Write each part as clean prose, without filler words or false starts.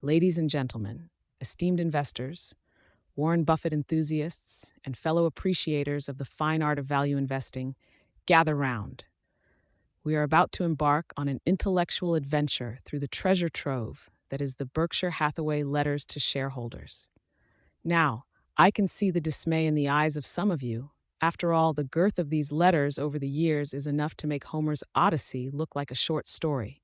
Ladies and gentlemen, esteemed investors, Warren Buffett enthusiasts, and fellow appreciators of the fine art of value investing, gather round. We are about to embark on an intellectual adventure through the treasure trove that is the Berkshire Hathaway Letters to Shareholders. Now, I can see the dismay in the eyes of some of you. After all, the girth of these letters over the years is enough to make Homer's Odyssey look like a short story.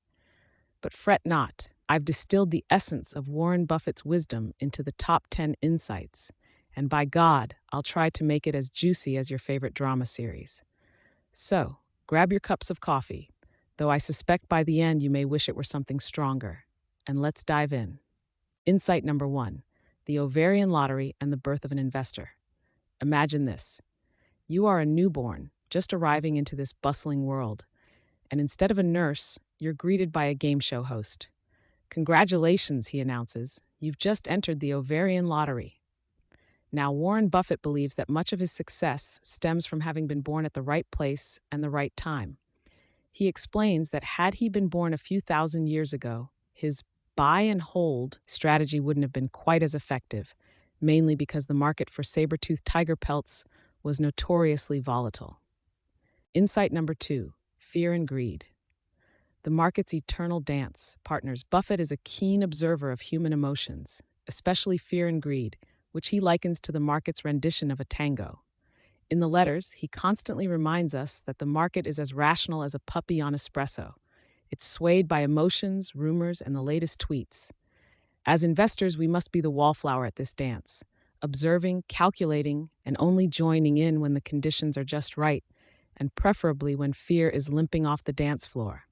But fret not, I've distilled the essence of Warren Buffett's wisdom into the top 10 insights, and by God, I'll try to make it as juicy as your favorite drama series. So, grab your cups of coffee, though I suspect by the end you may wish it were something stronger, and let's dive in. Insight number 1: the ovarian lottery and the birth of an investor. Imagine this. You are a newborn, just arriving into this bustling world, and instead of a nurse, you're greeted by a game show host. Congratulations, he announces. You've just entered the ovarian lottery. Now, Warren Buffett believes that much of his success stems from having been born at the right place and the right time. He explains that had he been born a few thousand years ago, his buy and hold strategy wouldn't have been quite as effective, mainly because the market for saber-toothed tiger pelts was notoriously volatile. Insight number 2: fear and greed. The market's eternal dance. Partners, Buffett is a keen observer of human emotions, especially fear and greed, which he likens to the market's rendition of a tango. In the letters, he constantly reminds us that the market is as rational as a puppy on espresso. It's swayed by emotions, rumors, and the latest tweets. As investors, we must be the wallflower at this dance, observing, calculating, and only joining in when the conditions are just right, and preferably when fear is limping off the dance floor.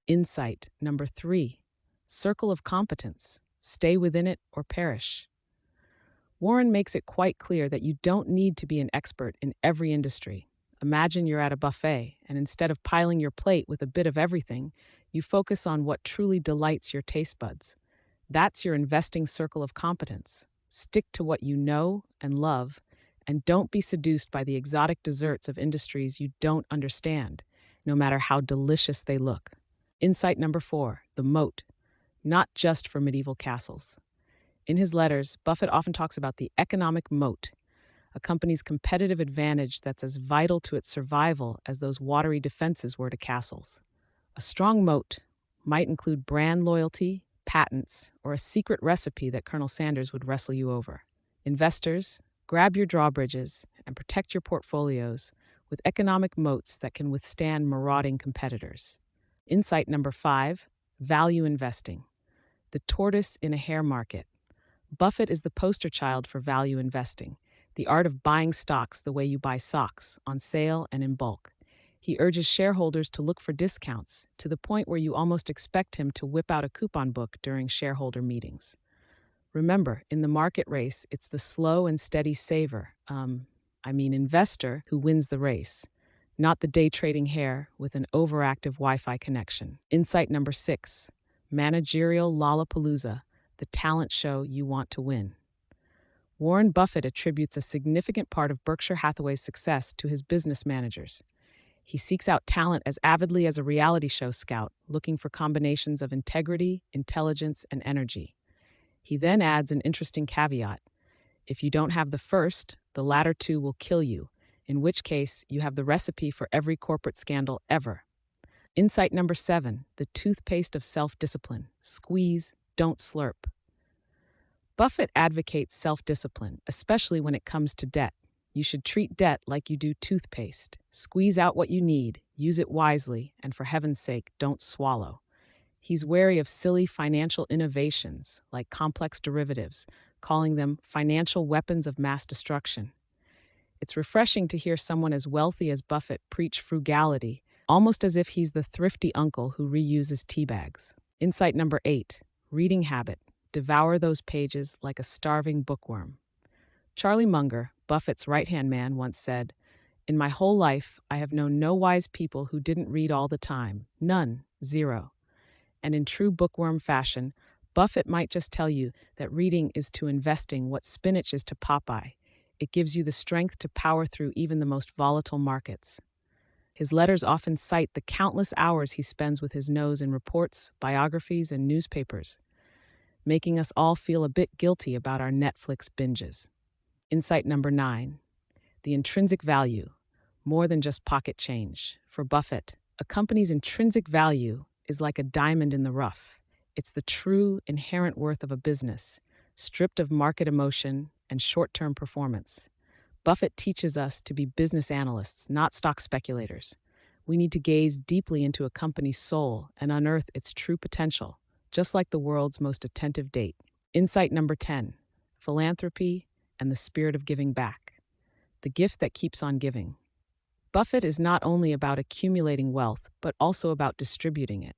Insight number 3: circle of competence. Stay within it or perish. Warren makes it quite clear that you don't need to be an expert in every industry. Imagine you're at a buffet, and instead of piling your plate with a bit of everything, you focus on what truly delights your taste buds. That's your investing circle of competence. Stick to what you know and love, and don't be seduced by the exotic desserts of industries you don't understand, no matter how delicious they look. Insight number 4: the moat, not just for medieval castles. In his letters, Buffett often talks about the economic moat, a company's competitive advantage that's as vital to its survival as those watery defenses were to castles. A strong moat might include brand loyalty, patents, or a secret recipe that Colonel Sanders would wrestle you over. Investors, grab your drawbridges and protect your portfolios with economic moats that can withstand marauding competitors. Insight number 5: value investing, the tortoise in a hare market. Buffett is the poster child for value investing, the art of buying stocks the way you buy socks, on sale and in bulk. He urges shareholders to look for discounts, to the point where you almost expect him to whip out a coupon book during shareholder meetings. Remember, in the market race, it's the slow and steady investor who wins the race, not the day trading hare with an overactive Wi-Fi connection. Insight number 6: managerial lollapalooza, the talent show you want to win. Warren Buffett attributes a significant part of Berkshire Hathaway's success to his business managers. He seeks out talent as avidly as a reality show scout, looking for combinations of integrity, intelligence, and energy. He then adds an interesting caveat: if you don't have the first, the latter two will kill you, in which case you have the recipe for every corporate scandal ever. Insight number 7: the toothpaste of self-discipline. Squeeze, don't slurp. Buffett advocates self-discipline, especially when it comes to debt. You should treat debt like you do toothpaste. Squeeze out what you need, use it wisely, and for heaven's sake, don't swallow. He's wary of silly financial innovations like complex derivatives, calling them financial weapons of mass destruction. It's refreshing to hear someone as wealthy as Buffett preach frugality, almost as if he's the thrifty uncle who reuses tea bags. Insight number 8: reading habit. Devour those pages like a starving bookworm. Charlie Munger, Buffett's right-hand man, once said, "In my whole life, I have known no wise people who didn't read all the time. None. Zero." And in true bookworm fashion, Buffett might just tell you that reading is to investing what spinach is to Popeye. It gives you the strength to power through even the most volatile markets. His letters often cite the countless hours he spends with his nose in reports, biographies, and newspapers. making us all feel a bit guilty about our Netflix binges. Insight number 9: the intrinsic value, more than just pocket change. For Buffett, a company's intrinsic value is like a diamond in the rough. It's the true, inherent worth of a business, stripped of market emotion and short term performance. Buffett teaches us to be business analysts, not stock speculators. We need to gaze deeply into a company's soul and unearth its true potential, just like the world's most attentive date. Insight number 10: philanthropy and the spirit of giving back, the gift that keeps on giving. Buffett is not only about accumulating wealth, but also about distributing it.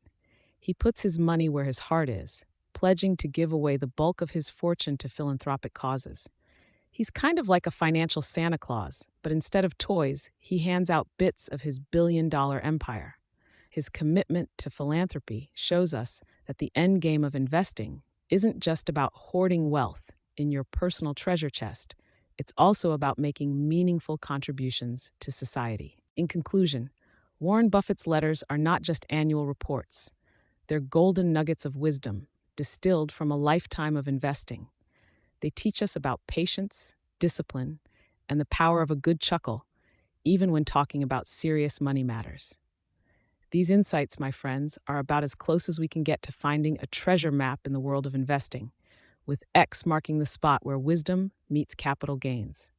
He puts his money where his heart is, pledging to give away the bulk of his fortune to philanthropic causes. He's kind of like a financial Santa Claus, but instead of toys, he hands out bits of his billion-dollar empire. His commitment to philanthropy shows us that the end game of investing isn't just about hoarding wealth in your personal treasure chest. It's also about making meaningful contributions to society. In conclusion, Warren Buffett's letters are not just annual reports. They're golden nuggets of wisdom, distilled from a lifetime of investing. They teach us about patience, discipline, and the power of a good chuckle, even when talking about serious money matters. These insights, my friends, are about as close as we can get to finding a treasure map in the world of investing, with X marking the spot where wisdom meets capital gains.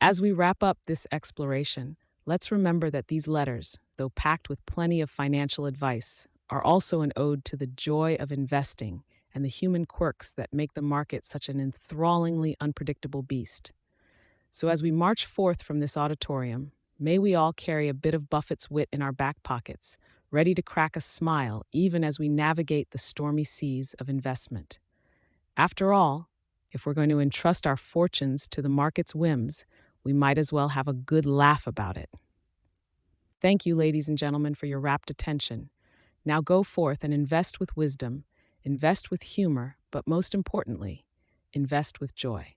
As we wrap up this exploration, let's remember that these letters, though packed with plenty of financial advice, are also an ode to the joy of investing and the human quirks that make the market such an enthrallingly unpredictable beast. So as we march forth from this auditorium, may we all carry a bit of Buffett's wit in our back pockets, ready to crack a smile even as we navigate the stormy seas of investment. After all, if we're going to entrust our fortunes to the market's whims, we might as well have a good laugh about it. Thank you, ladies and gentlemen, for your rapt attention. Now go forth and invest with wisdom, invest with humor, but most importantly, invest with joy.